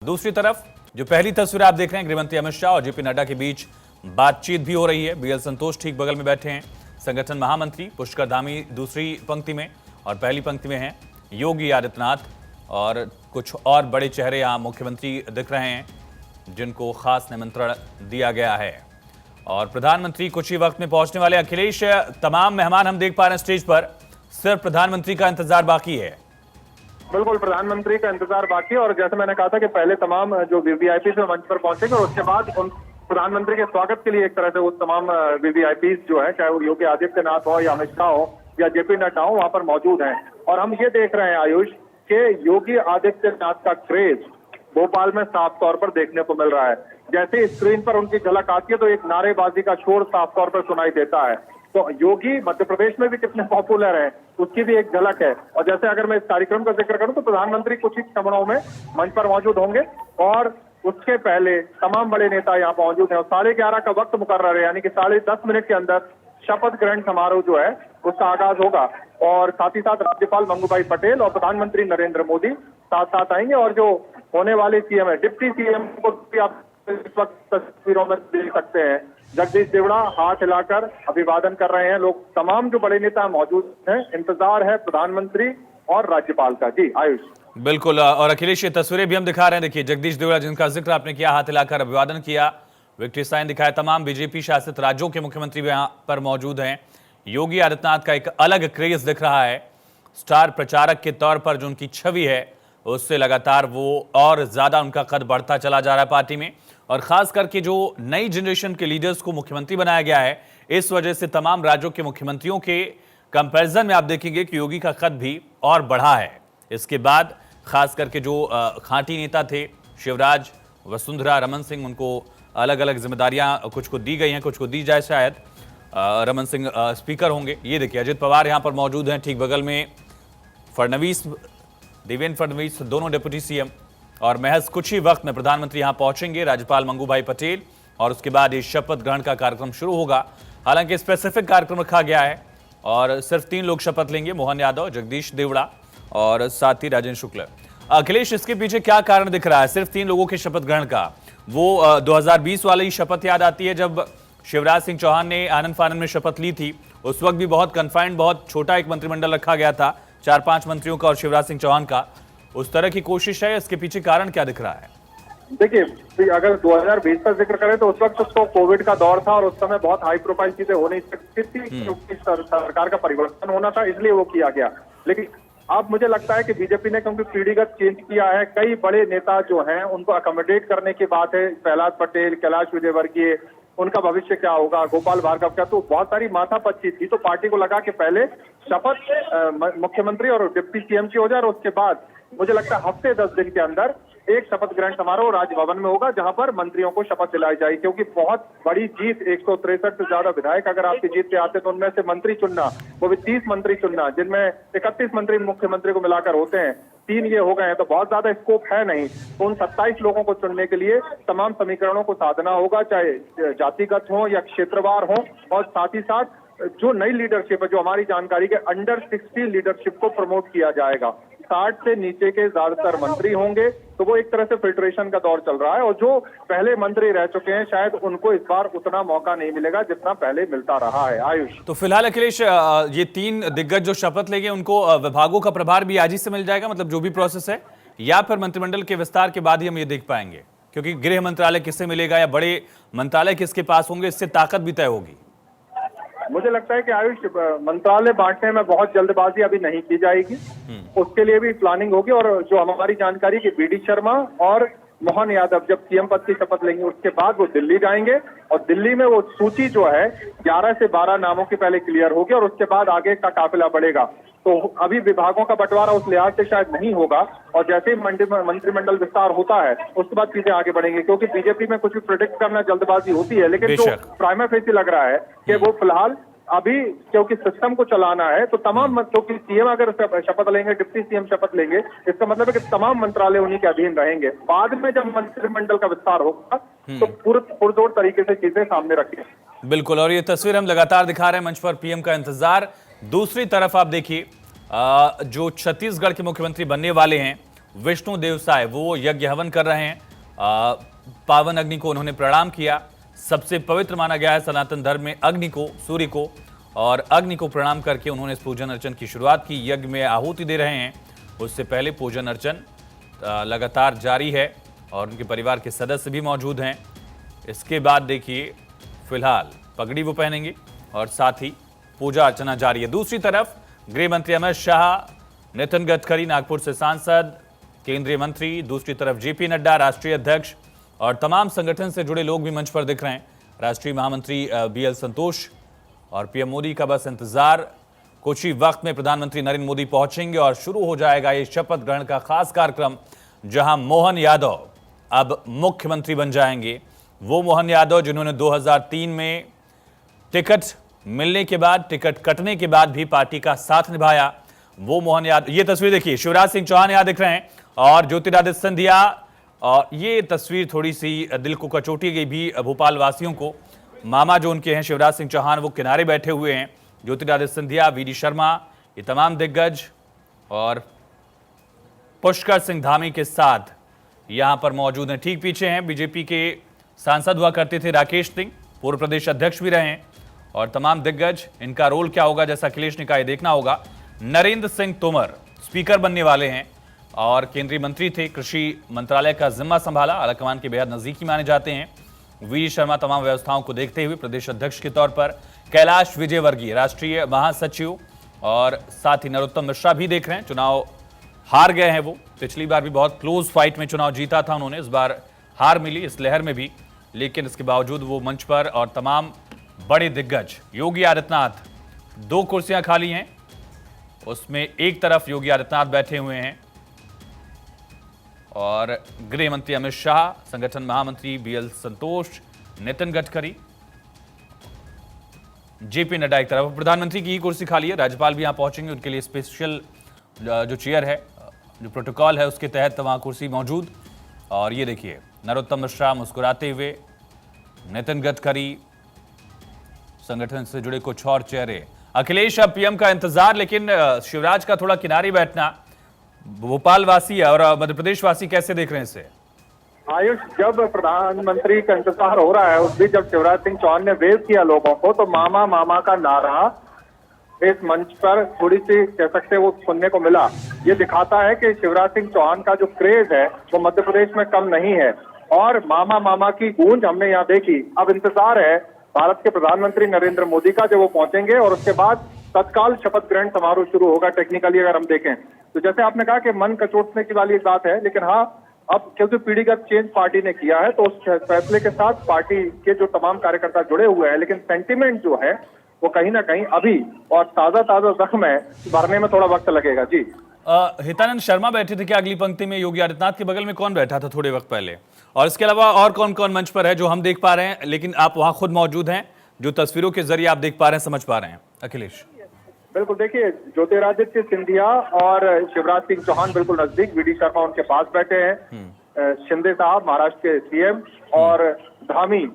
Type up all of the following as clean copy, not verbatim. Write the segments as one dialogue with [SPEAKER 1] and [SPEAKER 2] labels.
[SPEAKER 1] दूसरी तरफ जो पहली तस्वीर आप देख रहे हैं, गृहमंत्री अमित शाह और जेपी नड्डा के बीच बातचीत भी हो रही है। बीएल संतोष ठीक बगल में बैठे हैं, संगठन महामंत्री पुष्कर धामी दूसरी पंक्ति में और पहली पंक्ति में हैं योगी आदित्यनाथ, और कुछ और बड़े चेहरे यहां मुख्यमंत्री दिख रहे हैं जिनको खास निमंत्रण दिया गया है। और प्रधानमंत्री कुछ ही वक्त में पहुंचने वाले। अखिलेश, तमाम मेहमान हम देख पा रहे हैं स्टेज पर, सिर्फ प्रधानमंत्री का इंतजार बाकी है।
[SPEAKER 2] बिल्कुल, प्रधानमंत्री का इंतजार बाकी है और जैसे मैंने कहा था कि पहले तमाम जो वीवीआईपी से मंच पर पहुंचेंगे और उसके बाद उन प्रधानमंत्री के स्वागत के लिए एक तरह से वो तमाम वीवीआईपी जो है, चाहे वो योगी आदित्यनाथ हो या अमित शाह हो या जेपी नड्डा हो, वहां पर मौजूद हैं। और हम ये देख रहे हैं आयुष के योगी आदित्यनाथ का क्रेज भोपाल में साफ तौर पर देखने को मिल रहा है। जैसे स्क्रीन पर उनकी झलक आती है तो एक नारेबाजी का शोर साफ तौर पर सुनाई देता है। तो योगी मध्य प्रदेश में भी कितने पॉपुलर हैं उसकी भी एक झलक है। और जैसे अगर मैं इस कार्यक्रम का जिक्र करूं तो प्रधानमंत्री कुछ ही क्षणों में मंच पर मौजूद होंगे और उसके पहले तमाम बड़े नेता यहाँ मौजूद हैं। और 11:30 का वक्त मुकर्रर है, यानी कि 10:30 मिनट के अंदर शपथ ग्रहण समारोह जो है उसका आगाज होगा। और साथ ही साथ राज्यपाल मंगूभाई पटेल और प्रधानमंत्री नरेंद्र मोदी साथ साथ आएंगे। और जो होने वाले सीएम है, डिप्टी सीएम को भी आप इस वक्त तस्वीरों में देख सकते हैं, जगदीश देवड़ा हाथ हिलाकर अभिवादन कर रहे हैं। लोग तमाम जो बड़े नेता मौजूद हैं, इंतजार है प्रधानमंत्री और राज्यपाल का। जी आयुष।
[SPEAKER 1] बिल्कुल, और अखिलेश ये तस्वीरें भी हम दिखा रहे हैं। देखिए, जगदीश देवड़ा जिनका जिक्र आपने किया, हाथ हिलाकर अभिवादन किया, विक्ट्री साइन दिखाया। तमाम बीजेपी शासित राज्यों के मुख्यमंत्री भी यहाँ पर मौजूद हैं। योगी आदित्यनाथ का एक अलग क्रेज दिख रहा है, स्टार प्रचारक के तौर पर जो उनकी छवि है उससे लगातार वो और ज्यादा उनका कद बढ़ता चला जा रहा है पार्टी में। और खास करके जो नई जनरेशन के लीडर्स को मुख्यमंत्री बनाया गया है, इस वजह से तमाम राज्यों के मुख्यमंत्रियों के कंपैरिजन में आप देखेंगे कि योगी का कद भी और बढ़ा है। इसके बाद खास करके जो खांटी नेता थे शिवराज, वसुंधरा, रमन सिंह, उनको अलग अलग जिम्मेदारियां कुछ को दी गई हैं, कुछ को दी जाए शायद। रमन सिंह स्पीकर होंगे। ये देखिए, अजित पवार यहाँ पर मौजूद हैं, ठीक बगल में फडणवीस, देवेंद्र फडणवीस, दोनों डिप्टी सीएम। और महज कुछ ही वक्त में प्रधानमंत्री यहां पहुंचेंगे, राज्यपाल मंगूभाई पटेल, और उसके बाद ये शपथ ग्रहण का कार्यक्रम शुरू होगा। हालांकि स्पेसिफिक कार्यक्रम रखा गया है और सिर्फ 3 लोग शपथ लेंगे, मोहन यादव, जगदीश देवड़ा और साथ ही राजेंद्र शुक्ल। अखिलेश, इसके पीछे क्या कारण दिख रहा है सिर्फ 3 लोगों के शपथ ग्रहण का? वो 2020 वाली शपथ याद आती है जब शिवराज सिंह चौहान ने आनंद फानंद में शपथ ली थी। उस वक्त भी बहुत कन्फाइंड, बहुत छोटा एक मंत्रिमंडल रखा गया था, 4-5 मंत्रियों का और शिवराज सिंह चौहान का। उस तरह की कोशिश है, इसके पीछे कारण क्या दिख रहा है?
[SPEAKER 2] देखिए, अगर 2020 का जिक्र करें तो उस वक्त तो कोविड का दौर था और उस समय बहुत हाई प्रोफाइल चीजें हो नहीं सकती थी क्योंकि सरकार का परिवर्तन होना था, इसलिए वो किया गया। लेकिन अब मुझे लगता है कि बीजेपी ने क्योंकि पीढ़ीगत चेंज किया है, कई बड़े नेता जो हैं उनको अकोमोडेट करने की बात है। प्रहलाद पटेल, कैलाश विजयवर्गीय, उनका भविष्य क्या होगा, गोपाल भार्गव क्या, तो बहुत सारी माथापच्ची थी। तो पार्टी को लगा कि पहले शपथ मुख्यमंत्री और डिप्टी सीएम की हो जाए और उसके बाद मुझे लगता है हफ्ते 10 दिन के अंदर एक शपथ ग्रहण समारोह राजभवन में होगा जहां पर मंत्रियों को शपथ दिलाई जाएगी। क्योंकि बहुत बड़ी जीत, 163 से ज्यादा विधायक अगर आपकी जीत पे आते तो उनमें से मंत्री चुनना, वो भी 30 मंत्री चुनना, जिनमें 31 मंत्री मुख्यमंत्री को मिलाकर होते हैं, 3 ये हो गए हैं, तो बहुत ज्यादा स्कोप है नहीं। तो उन 27 लोगों को चुनने के लिए तमाम समीकरणों को साधना होगा, चाहे जातिगत हो या क्षेत्रवार हो। और साथ ही साथ जो नई लीडरशिप है, जो हमारी जानकारी के अंडर 60 लीडरशिप को प्रमोट किया जाएगा। 60 से नीचे के ज्यादातर मंत्री होंगे, तो वो एक तरह से फिल्ट्रेशन का दौर चल रहा है। और जो पहले मंत्री रह चुके हैं शायद उनको इस बार उतना मौका नहीं मिलेगा जितना पहले मिलता रहा है। आयुष,
[SPEAKER 1] तो फिलहाल अखिलेश, ये 3 दिग्गज जो शपथ लेंगे उनको विभागों का प्रभार भी आज ही से मिल जाएगा, मतलब जो भी प्रोसेस है, या फिर मंत्रिमंडल के विस्तार के बाद ही हम ये देख पाएंगे? क्योंकि गृह मंत्रालय किससे मिलेगा या बड़े मंत्रालय किसके पास होंगे, इससे ताकत भी तय होगी।
[SPEAKER 2] मुझे लगता है कि आयुष, मंत्रालय बांटने में बहुत जल्दबाजी अभी नहीं की जाएगी, उसके लिए भी प्लानिंग होगी। और जो हमारी जानकारी की बीडी शर्मा और मोहन यादव जब सीएम पद की शपथ लेंगे उसके बाद वो दिल्ली जाएंगे और दिल्ली में वो सूची जो है 11 से 12 नामों की पहले क्लियर होगी और उसके बाद आगे का काफिला बढ़ेगा। तो अभी विभागों का बंटवारा उस लिहाज से शायद नहीं होगा और जैसे ही मंत्रिमंडल विस्तार होता है उसके बाद चीजें आगे बढ़ेंगी। क्योंकि बीजेपी में कुछ भी प्रेडिक्ट करना जल्दबाजी होती है, लेकिन जो प्राइमा फेसी लग रहा है कि वो फिलहाल अभी क्योंकि सिस्टम को चलाना है, तो तमाम, क्योंकि सीएम अगर शपथ लेंगे, डिप्टी सीएम शपथ लेंगे, इसका मतलब है कि तमाम मंत्रालय उन्हीं के अधीन रहेंगे। बाद में जब मंत्रिमंडल का विस्तार होगा तो पुरजोर तरीके से चीजें सामने रखेंगे।
[SPEAKER 1] बिल्कुल, और ये तस्वीर हम लगातार दिखा रहे हैं मंच पर, पीएम का इंतजार। दूसरी तरफ आप देखिए, जो छत्तीसगढ़ के मुख्यमंत्री बनने वाले हैं विष्णु देवसाय वो यज्ञ हवन कर रहे हैं। पावन अग्नि को उन्होंने प्रणाम किया। सबसे पवित्र माना गया है सनातन धर्म में अग्नि को, सूर्य को, और अग्नि को प्रणाम करके उन्होंने इस पूजन अर्चन की शुरुआत की। यज्ञ में आहुति दे रहे हैं। उससे पहले पूजन अर्चन लगातार जारी है और उनके परिवार के सदस्य भी मौजूद हैं। इसके बाद देखिए फिलहाल पगड़ी वो पहनेंगे और साथ ही पूजा अर्चना जारी है। दूसरी तरफ गृह मंत्री अमित शाह, नितिन गडकरी नागपुर से सांसद, केंद्रीय मंत्री, दूसरी तरफ जेपी नड्डा राष्ट्रीय अध्यक्ष और तमाम संगठन से जुड़े लोग भी मंच पर दिख रहे हैं। राष्ट्रीय महामंत्री बीएल संतोष और पीएम मोदी का बस इंतजार। कुछ ही वक्त में प्रधानमंत्री नरेंद्र मोदी पहुंचेंगे और शुरू हो जाएगा ये शपथ ग्रहण का खास कार्यक्रम, जहां मोहन यादव अब मुख्यमंत्री बन जाएंगे। वो मोहन यादव जिन्होंने 2003 में टिकट मिलने के बाद, टिकट कटने के बाद भी पार्टी का साथ निभाया। वो मोहन यादव, ये तस्वीर देखिए, शिवराज सिंह चौहान यहां दिख रहे हैं और ज्योतिरादित्य सिंधिया। और ये तस्वीर थोड़ी सी दिल को कचोटी गई भी भोपाल वासियों को। मामा जो उनके हैं शिवराज सिंह चौहान, वो किनारे बैठे हुए हैं। ज्योतिरादित्य सिंधिया, वीडी शर्मा, ये तमाम दिग्गज और पुष्कर सिंह धामी के साथ यहां पर मौजूद हैं। ठीक पीछे हैं बीजेपी के सांसद हुआ करते थे राकेश सिंह, पूर्व प्रदेश अध्यक्ष भी रहे हैं, और तमाम दिग्गज। इनका रोल क्या होगा, जैसा अखिलेश ने कहा, देखना होगा। नरेंद्र सिंह तोमर स्पीकर बनने वाले हैं और केंद्रीय मंत्री थे, कृषि मंत्रालय का जिम्मा संभाला, आलाकमान के बेहद नजदीकी माने जाते हैं। वी शर्मा तमाम व्यवस्थाओं को देखते हुए प्रदेश अध्यक्ष के तौर पर, कैलाश विजयवर्गीय राष्ट्रीय महासचिव, और साथ ही नरोत्तम मिश्रा भी देख रहे हैं। चुनाव हार गए हैं वो, पिछली बार भी बहुत क्लोज फाइट में चुनाव जीता था उन्होंने, इस बार हार मिली इस लहर में भी, लेकिन इसके बावजूद वो मंच पर। और तमाम बड़े दिग्गज, योगी आदित्यनाथ, 2 कुर्सियां खाली हैं, उसमें एक तरफ योगी आदित्यनाथ बैठे हुए हैं और गृह मंत्री अमित शाह, संगठन महामंत्री बीएल संतोष, नितिन गडकरी, जेपी नड्डा एक तरफ। प्रधानमंत्री की ही कुर्सी खाली है। राज्यपाल भी यहां पहुंचेंगे, उनके लिए स्पेशल जो चेयर है, जो प्रोटोकॉल है उसके तहत वहां कुर्सी मौजूद। और ये देखिए नरोत्तम मिश्रा मुस्कुराते हुए, नितिन गडकरी, संगठन से जुड़े कुछ और चेहरे। अखिलेश अब पीएम का इंतजार, लेकिन शिवराज का थोड़ा किनारे बैठना भोपाल वासी और मध्य प्रदेश वासी कैसे देख रहे हैं इसे?
[SPEAKER 2] आयुष, जब प्रधानमंत्री का इंतजार हो रहा है, उस दिन जब शिवराज सिंह चौहान ने वेव किया लोगों को, तो मामा मामा का नारा इस मंच पर थोड़ी सी कह सकते वो सुनने को मिला। ये दिखाता है कि शिवराज सिंह चौहान का जो क्रेज है वो मध्य प्रदेश में कम नहीं है और मामा मामा की गूंज हमने यहाँ देखी। अब इंतजार है भारत के प्रधानमंत्री नरेंद्र मोदी का, जब वो पहुंचेंगे और उसके बाद तत्काल शपथ ग्रहण समारोह शुरू होगा। टेक्निकली अगर हम देखें तो जैसे आपने कहा कि मन कचोटने की वाली बात है, लेकिन हाँ, अब क्योंकि पीढ़ीगत चेंज पार्टी ने किया है तो उस फैसले के साथ पार्टी के जो तमाम कार्यकर्ता जुड़े हुए हैं, लेकिन सेंटिमेंट जो है वो कहीं ना कहीं अभी और ताजा जख्म है, भरने में थोड़ा वक्त लगेगा। जी,
[SPEAKER 1] हितानंद शर्मा बैठे थे क्या अगली पंक्ति में? योगी आदित्यनाथ के बगल में कौन बैठा था थोड़े वक्त पहले? और इसके अलावा और कौन कौन मंच पर है जो हम देख पा रहे हैं, लेकिन आप वहां खुद मौजूद हैं, जो तस्वीरों के जरिए आप देख पा रहे हैं, समझ पा रहे हैं? अखिलेश,
[SPEAKER 2] बिल्कुल, देखिए ज्योतिरादित्य सिंधिया और शिवराज सिंह चौहान बिल्कुल नजदीक, वीडी शर्मा उनके पास बैठे हैं, शिंदे साहब महाराष्ट्र के सीएम और धामी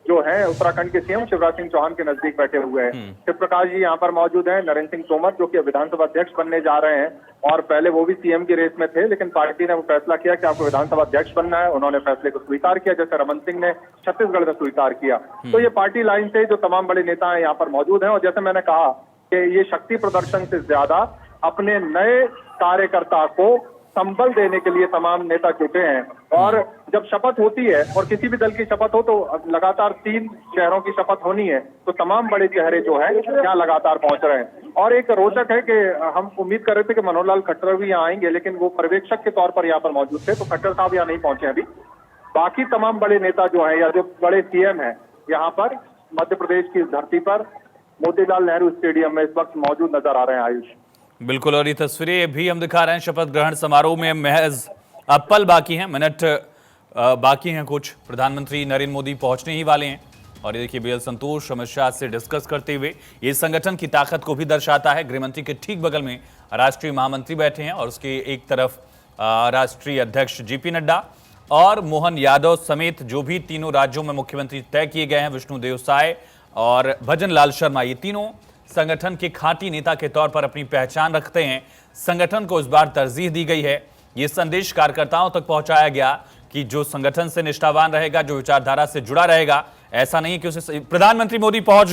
[SPEAKER 2] जो है उत्तराखंड के सीएम शिवराज सिंह चौहान के नजदीक बैठे हुए हैं। शिव प्रकाश जी यहाँ पर मौजूद हैं, नरेंद्र सिंह तोमर जो कि विधानसभा अध्यक्ष बनने जा रहे हैं और पहले वो भी सीएम की रेस में थे, लेकिन पार्टी ने वो फैसला किया कि आपको विधानसभा अध्यक्ष बनना है। उन्होंने फैसले को स्वीकार किया, जैसे रमन सिंह ने छत्तीसगढ़ में स्वीकार किया। तो ये पार्टी लाइन से जो तमाम बड़े नेता हैं यहाँ पर मौजूद हैं और जैसे मैंने कहा कि ये शक्ति प्रदर्शन से ज्यादा अपने नए कार्यकर्ता को संबल देने के लिए तमाम नेता जुटे हैं। और जब शपथ होती है और किसी भी दल की शपथ हो तो लगातार 3 शहरों की शपथ होनी है, तो तमाम बड़े चेहरे जो है यहाँ लगातार पहुंच रहे हैं। और एक रोचक है कि हम उम्मीद कर रहे थे कि मनोहर लाल खट्टर भी यहाँ आएंगे, लेकिन वो पर्यवेक्षक के तौर पर यहाँ पर मौजूद थे, तो खट्टर साहब यहाँ नहीं पहुंचे अभी। बाकी तमाम बड़े नेता जो है या जो बड़े सीएम है यहाँ पर मध्य प्रदेश की धरती पर मोतीलाल नेहरू स्टेडियम में इस वक्त मौजूद नजर आ रहे हैं। आयुष,
[SPEAKER 1] बिल्कुल, और ये तस्वीरें भी हम दिखा रहे हैं। शपथ ग्रहण समारोह में महज अब पल बाकी हैं, मिनट बाकी हैं कुछ। प्रधानमंत्री नरेंद्र मोदी पहुंचने ही वाले हैं और ये देखिए बीएल संतोष अमित शाह से डिस्कस करते हुए, ये संगठन की ताकत को भी दर्शाता है। गृहमंत्री के ठीक बगल में राष्ट्रीय महामंत्री बैठे हैं और उसके एक तरफ राष्ट्रीय अध्यक्ष जेपी नड्डा और मोहन यादव समेत जो भी तीनों राज्यों में मुख्यमंत्री तय किए गए हैं, विष्णु देवसाय और भजन लाल शर्मा, ये तीनों संगठन के खांटी नेता के तौर पर अपनी पहचान रखते हैं। संगठन को इस बार तरजीह दी गई है ये संदेश कार्यकर्ताओं तक पहुंचाया गया कि जो संगठन से निष्ठावान रहेगा, जो विचारधारा से जुड़ा रहेगा, ऐसा नहीं कि उसे प्रधानमंत्री मोदी पहुंच